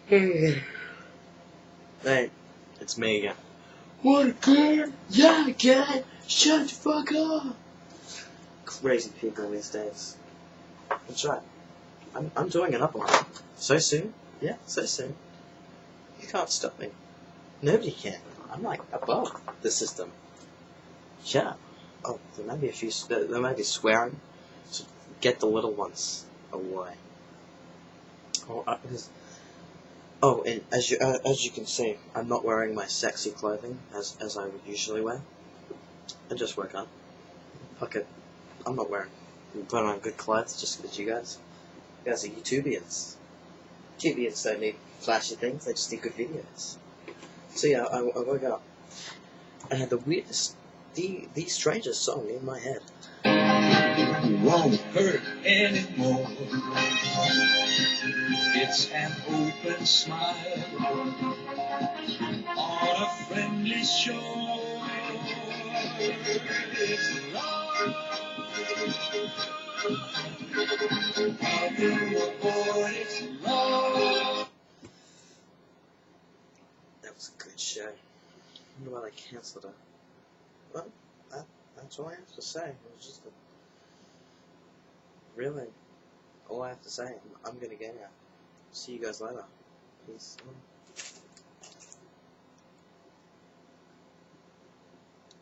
Hey, it's me again. What again? Yeah, again? Shut the fuck up! Crazy people these days. That's right. I'm doing an upload. So soon? Yeah, so soon. You can't stop me. Nobody can. I'm like above the system. Shut up. Oh, there may be there may be swearing. So get the little ones away. And as you can see, I'm not wearing my sexy clothing as I would usually wear. I just woke up. Fuck it. I'm not putting on good clothes just because you guys are YouTubians. YouTubians don't need flashy things, they just need good videos. So yeah, I woke up. I had the strangest song in my head. Won't hurt anymore. It's an open smile on a friendly shore. It's love. Welcome aboard, it's love. That was a good show. I wonder why they cancelled it. Well, that's all I have to say. It was just really all I have to say. I'm gonna get out. See you guys later. Peace.